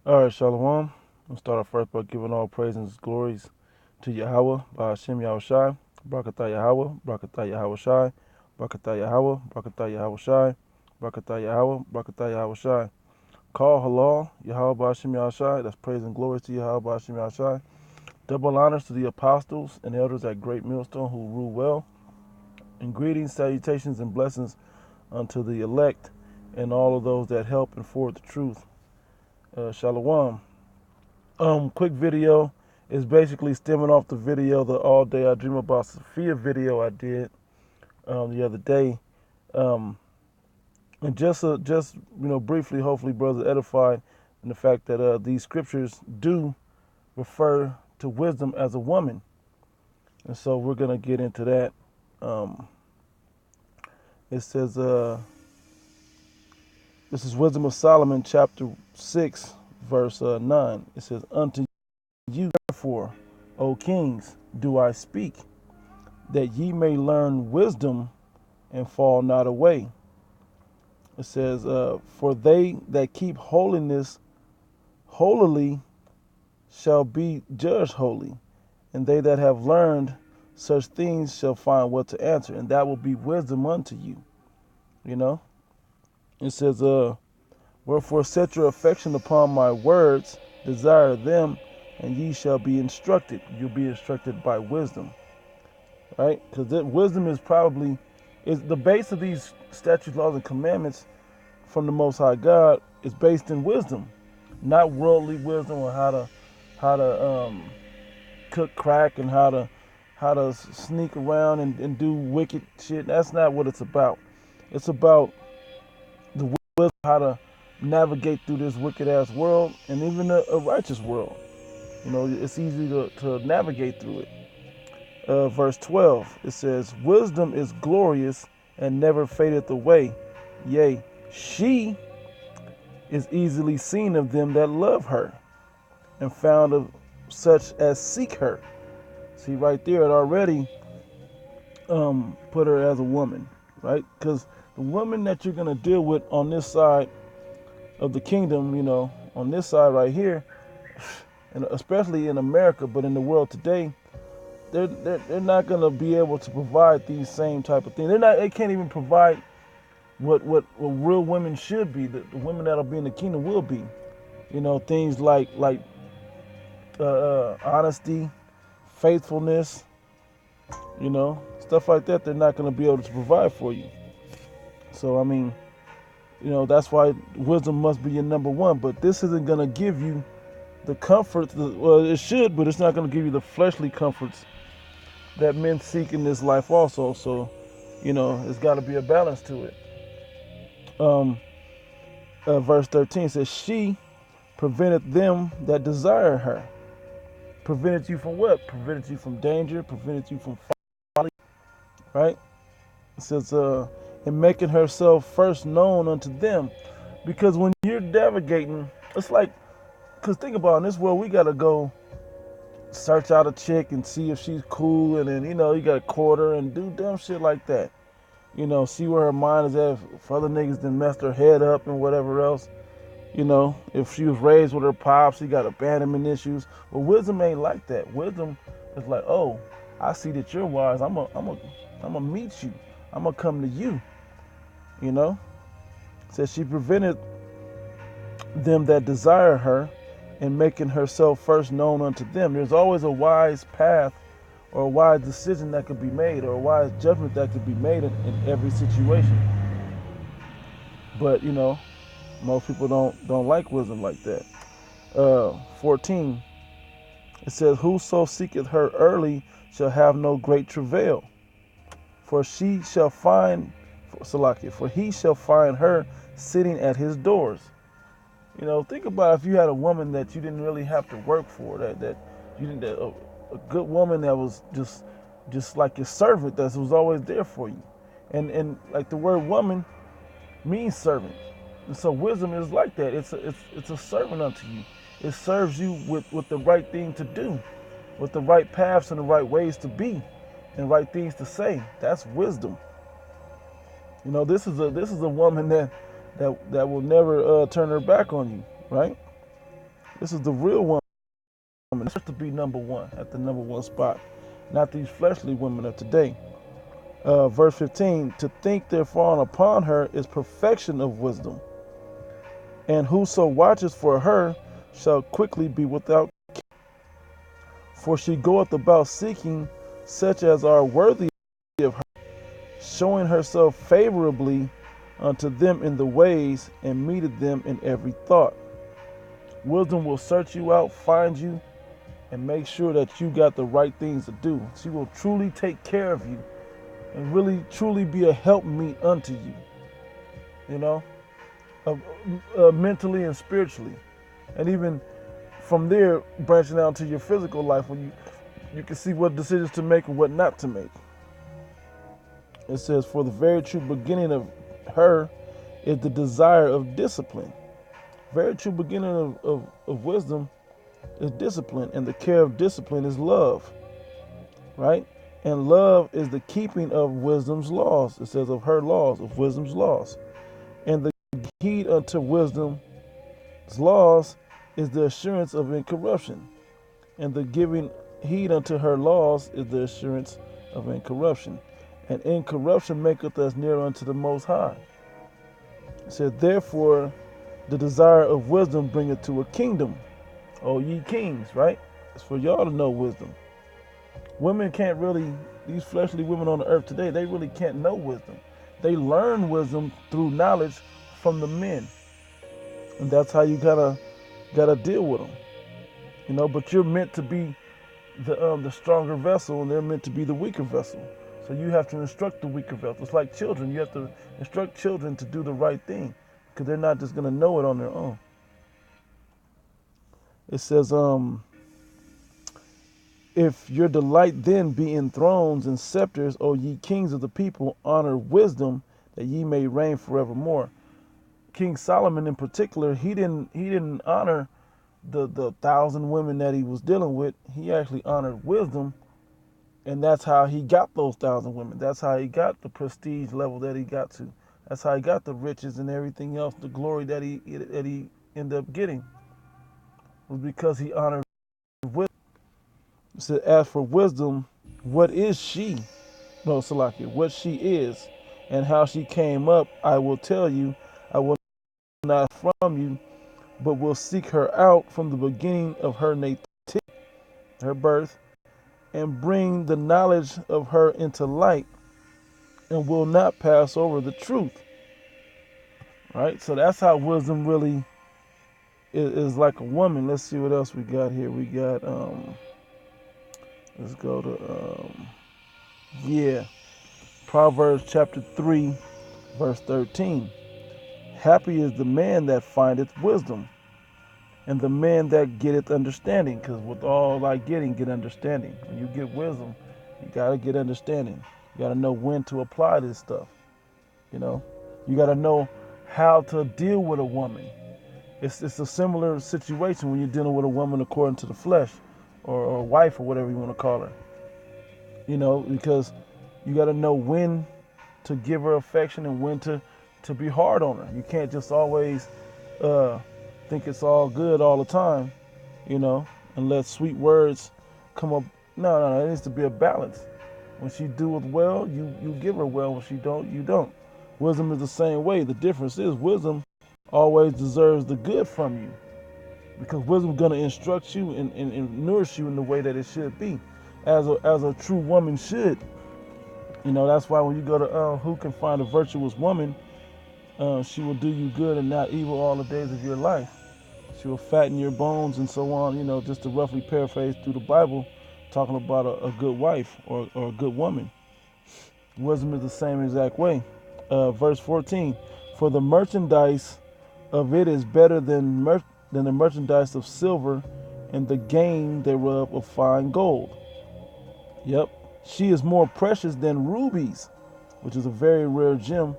All right, Shalom. We'll start off first by giving all praise and glories to Yahweh, by Hashem Yahushai, Brakatah Yahweh, Brakatah Yahweh Shai, Brakatah Yahweh, Brakatah Yahweh Shai, Brakatah Yahweh, Brakatah Yahweh Shai. Call halal, Yahweh by Hashem Yahushai. That's praise and glories to Yahweh by Hashem Yahushai. Double honors to the apostles and elders at Great Millstone who rule well. And greetings, salutations, and blessings unto the elect and all of those that help and forward the truth. Shalom. Quick video is basically stemming off the video, the All Day I Dream About Sofia video I did the other day. And just briefly, hopefully, brothers edified in the fact that these scriptures do refer to wisdom as a woman, and so we're gonna get into that. It says, this is Wisdom of Solomon, chapter 6, verse 9. It says, "Unto you, therefore, O kings, do I speak, that ye may learn wisdom and fall not away." It says, "For they that keep holiness holily shall be judged holy, and they that have learned such things shall find what to answer, and that will be wisdom unto you." You know? It says, "Wherefore set your affection upon my words, desire them, and ye shall be instructed." You'll be instructed by wisdom, right? Because wisdom is the base of these statutes, laws, and commandments from the Most High God is based in wisdom, not worldly wisdom on how to cook crack and how to sneak around and do wicked shit. That's not what it's about. It's about the wisdom how to navigate through this wicked ass world and even a righteous world. It's easy to navigate through it. Verse 12, it says, "Wisdom is glorious and never fadeth away. Yea, she is easily seen of them that love her, and found of such as seek her." See, right there, it already put her as a woman, right? Because the woman that you're going to deal with on this side of the kingdom, on this side right here, and especially in America, but in the world today, they're not going to be able to provide these same type of things. They can't even provide what real women should be. The women that'll be in the kingdom will be, things like honesty, faithfulness, stuff like that. They're not going to be able to provide for you. So I mean, that's why wisdom must be your number one. But this isn't going to give you the comfort. Well, it should, but it's not going to give you the fleshly comforts that men seek in this life also. So, it's got to be a balance to it. Verse 13 says, "She prevented them that desire her." Prevented you from what? Prevented you from danger, prevented you from folly, right? It says, "in making herself first known unto them." Because when you're navigating, it's like, because think about it, in this world, we got to go search out a chick and see if she's cool, and then, you got to court her and do dumb shit like that. See where her mind is at. If other niggas done messed her head up and whatever else. If she was raised with her pops, she got abandonment issues. Well, wisdom ain't like that. Wisdom is like, oh, I see that you're wise. I'm gonna meet you. I'm gonna come to you. Says she prevented them that desire her, and making herself first known unto them. There's always a wise path or a wise decision that could be made, or a wise judgment that could be made in every situation. But most people don't like wisdom like that. 14, it says, "Whoso seeketh her early shall have no great travail, for she shall find Salakia, for he shall find her sitting at his doors." Think about if you had a woman that you didn't really have to work for, that you didn't, a good woman that was just like your servant that was always there for you, and like the word woman means servant, and so wisdom is like that. It's a servant unto you. It serves you with the right thing to do, with the right paths and the right ways to be, and right things to say. That's wisdom. This is a woman that will never turn her back on you, right? This is the real woman. It's supposed to be number one, at the number one spot, not these fleshly women of today. Verse 15, to think therefore upon her is perfection of wisdom, and whoso watches for her shall quickly be without. For she goeth about seeking such as are worthy of her, showing herself favorably unto them in the ways, and meeteth them in every thought. Wisdom will search you out, find you, and make sure that you got the right things to do. She will truly take care of you and really truly be a helpmeet unto you, you know, mentally and spiritually. And even from there, branching out to your physical life, when you can see what decisions to make and what not to make. It says, for the very true beginning of her is the desire of discipline. Very true beginning of wisdom is discipline, and the care of discipline is love, right? And love is the keeping of wisdom's laws. It says of her laws, of wisdom's laws. And the heed unto wisdom's laws is the assurance of incorruption. And the giving heed unto her laws is the assurance of incorruption. And incorruption maketh us near unto the Most High. It said, therefore, the desire of wisdom bringeth to a kingdom. O ye kings, right? It's for y'all to know wisdom. Women can't really, these fleshly women on the earth today, they really can't know wisdom. They learn wisdom through knowledge from the men. And that's how you gotta deal with them. You know, but you're meant to be the stronger vessel, and they're meant to be the weaker vessel. So you have to instruct the weaker vessel. It's like children. You have to instruct children to do the right thing, because they're not just going to know it on their own. It says, if your delight then be in thrones and scepters, O ye kings of the people, honor wisdom, that ye may reign forevermore. King Solomon in particular, he didn't honor the 1,000 women that he was dealing with. He actually honored wisdom, and that's how he got those 1,000 women. That's how he got the prestige level that he got to. That's how he got the riches and everything else, the glory that he ended up getting, was because he honored wisdom. It said, as for wisdom, what is she? No, Salakia, what she is and how she came up, I will tell you. I will not from you, but will seek her out from the beginning of her nativity, her birth, and bring the knowledge of her into light, and will not pass over the truth. Right? So that's how wisdom really is like a woman. Let's see what else we got here. We got, let's go to, Proverbs chapter 3, verse 13. Happy is the man that findeth wisdom, and the man that getteth understanding. Because with all thy getting, get understanding. When you get wisdom, you got to get understanding. You got to know when to apply this stuff. You know, you got to know how to deal with a woman. It's a similar situation when you're dealing with a woman according to the flesh, or a wife, or whatever you want to call her. You know, because you got to know when to give her affection and when to be hard on her. You can't just always think it's all good all the time, you know, and let sweet words come up. No, it needs to be a balance. When she doeth well, you give her well. When she don't, you don't. Wisdom is the same way. The difference is wisdom always deserves the good from you, because wisdom is going to instruct you and nourish you in the way that it should be, as a true woman should. You know, that's why when you go to who can find a virtuous woman, she will do you good and not evil all the days of your life. She will fatten your bones and so on, you know, just to roughly paraphrase through the Bible, talking about a good wife or a good woman. Wisdom is the same exact way. Verse 14, for the merchandise of it is better than the merchandise of silver, and the gain thereof of fine gold. Yep. She is more precious than rubies, which is a very rare gem.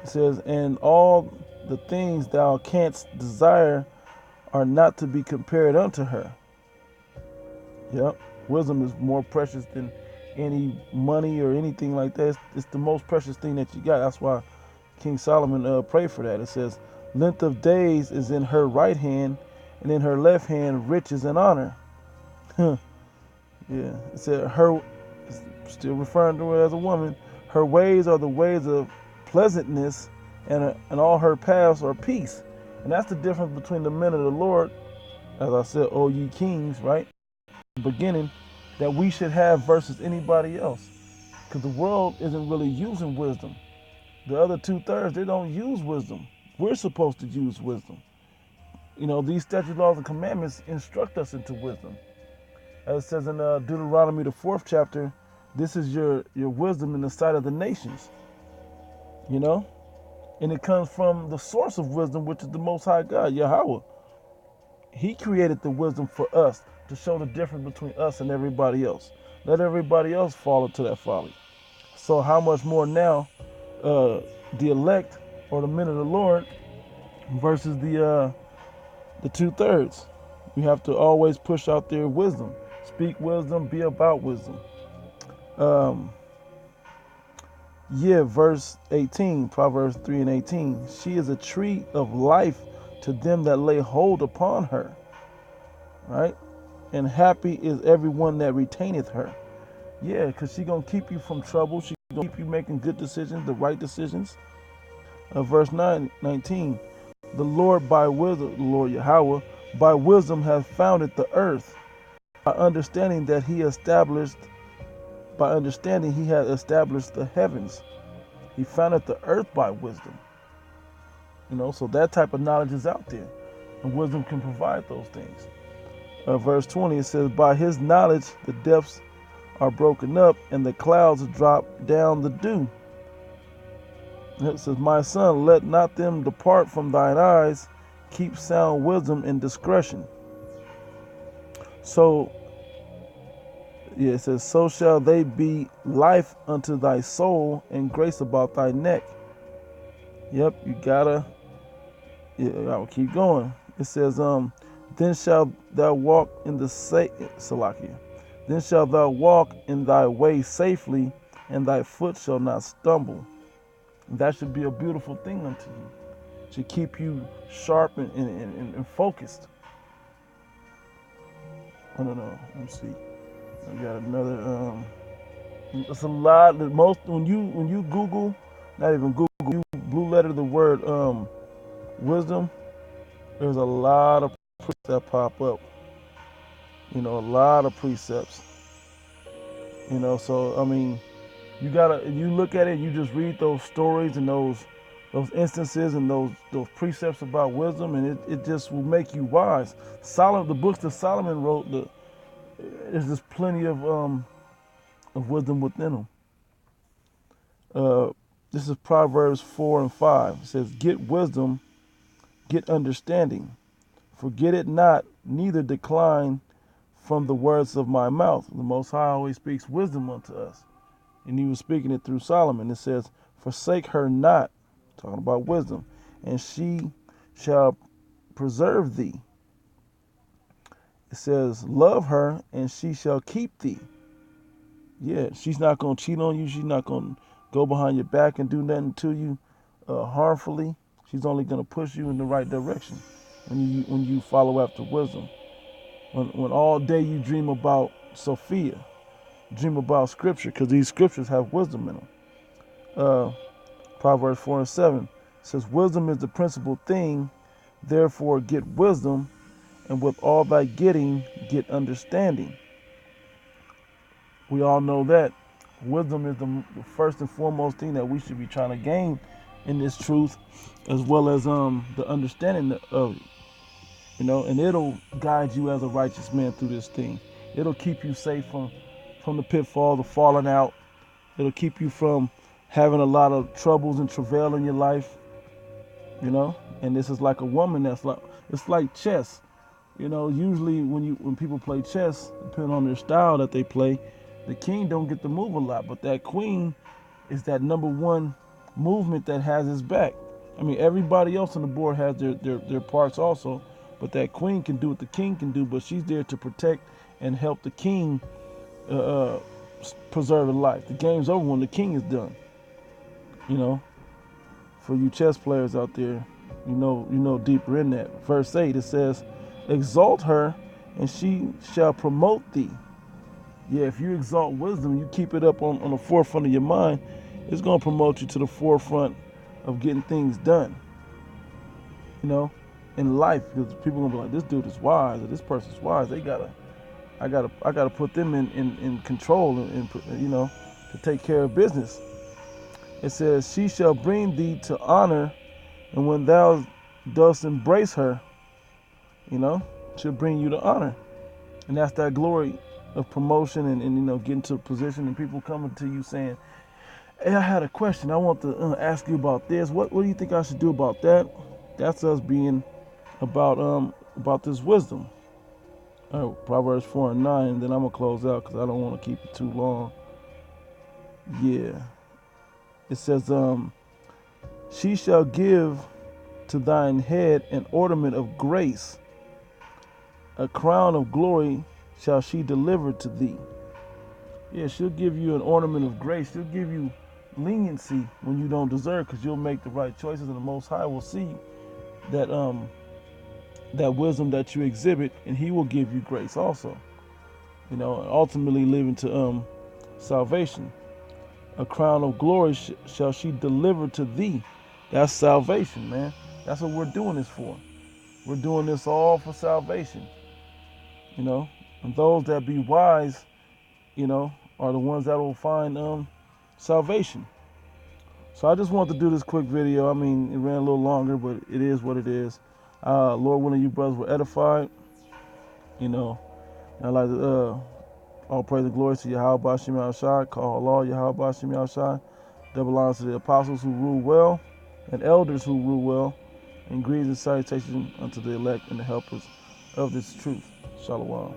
It says, and all the things thou canst desire are not to be compared unto her. Yep. Wisdom is more precious than any money or anything like that. It's the most precious thing that you got. That's why King Solomon prayed for that. It says, length of days is in her right hand, and in her left hand riches and honor. Yeah, it said her, still referring to her as a woman, her ways are the ways of pleasantness, and all her paths are peace. And that's the difference between the men of the Lord, as I said, O ye kings, right? Beginning, that we should have versus anybody else. Because the world isn't really using wisdom. The other 2/3, they don't use wisdom. We're supposed to use wisdom. These statutes, laws, and commandments instruct us into wisdom. As it says in Deuteronomy, the 4th chapter, this is your wisdom in the sight of the nations. And it comes from the source of wisdom, which is the Most High God, Yahweh. He created the wisdom for us to show the difference between us and everybody else. Let everybody else fall into that folly. So how much more now the elect or the men of the Lord versus the 2/3? We have to always push out their wisdom. Speak wisdom, be about wisdom. Verse 18, Proverbs 3:18. She is a tree of life to them that lay hold upon her. Right? And happy is everyone that retaineth her. Yeah, because she's going to keep you from trouble. She's going to keep you making good decisions, the right decisions. Verse 19. The Lord by wisdom, the Lord Yahweh, by wisdom has founded the earth. By understanding he has established the heavens. He founded the earth by wisdom. So that type of knowledge is out there. And wisdom can provide those things. Verse 20, it says, by his knowledge the depths are broken up, and the clouds drop down the dew. And it says, my son, let not them depart from thine eyes. Keep sound wisdom and discretion. So, it says, so shall they be life unto thy soul and grace about thy neck. Yep, you gotta, I'll keep going. It says, then shalt thou walk in the Salakia. Then shalt thou walk in thy way safely, and thy foot shall not stumble. And that should be a beautiful thing unto you. It should keep you sharp and focused. I don't know. Let me see. I got another. It's a lot. Most when you Google, not even Google, you blue letter the word wisdom. There's a lot of precepts that pop up. A lot of precepts. So I mean, you look at it, you just read those stories and those instances and those precepts about wisdom, and it just will make you wise. The books that Solomon wrote, there's just plenty of wisdom within them. This is Proverbs 4:5. It says, get wisdom, get understanding. Forget it not, neither decline from the words of my mouth. The Most High always speaks wisdom unto us. And he was speaking it through Solomon. It says, forsake her not, talking about wisdom, and she shall preserve thee. It says, love her, and she shall keep thee. Yeah, she's not going to cheat on you. She's not going to go behind your back and do nothing to you harmfully. She's only going to push you in the right direction when you follow after wisdom. When all day you dream about Sofia, dream about scripture, because these scriptures have wisdom in them. Proverbs 4:7 says, wisdom is the principal thing, therefore get wisdom, and with all thy getting, get understanding. We all know that wisdom is the first and foremost thing that we should be trying to gain in this truth, as well as the understanding of it. And it'll guide you as a righteous man through this thing. It'll keep you safe from the pitfall, the falling out. It'll keep you from having a lot of troubles and travail in your life. And this is like a woman it's like chess. Usually when people play chess, depending on their style that they play, the king don't get to move a lot, but that queen is that number one movement that has his back. I mean, everybody else on the board has their parts also, but that queen can do what the king can do, but she's there to protect and help the king preserve a life. The game's over when the king is done. For you chess players out there, you know deeper in that. Verse 8, it says, Exalt her, and she shall promote thee. Yeah, if you exalt wisdom, you keep it up on the forefront of your mind, it's going to promote you to the forefront of getting things done, you know, in life. Because people are going to be like, this dude is wise, or this person's wise. I gotta put them in control and, you know, to take care of business. It says, she shall bring thee to honor, and when thou dost embrace her, you know, she'll bring you to honor. And that's that glory of promotion and you know, getting to a position and people coming to you saying, hey, I had a question. I want to ask you about this. What do you think I should do about that? That's us being about this wisdom. Proverbs 4 and 9, and then I'm going to close out because I don't want to keep it too long. Yeah. It says, she shall give to thine head an ornament of grace, a crown of glory shall she deliver to thee. Yeah, she'll give you an ornament of grace. She'll give you leniency when you don't deserve, because you'll make the right choices, and the Most High will see that that wisdom that you exhibit, and He will give you grace also. You know, ultimately leading to salvation. A crown of glory shall she deliver to thee. That's salvation, man. That's what we're doing this for. We're doing this all for salvation. You know, and those that be wise, you know, are the ones that will find salvation. So I just wanted to do this quick video. I mean, it ran a little longer, but it is what it is. Lord willing, you brothers were edified. You know, and I'd like to all praise and glory to Yahweh Bashim Yahushai, call Allah Yahweh Bashim Yahushai. Double honors to the apostles who rule well, and elders who rule well, and greetings and salutations unto the elect and the helpers of this truth. Shalom.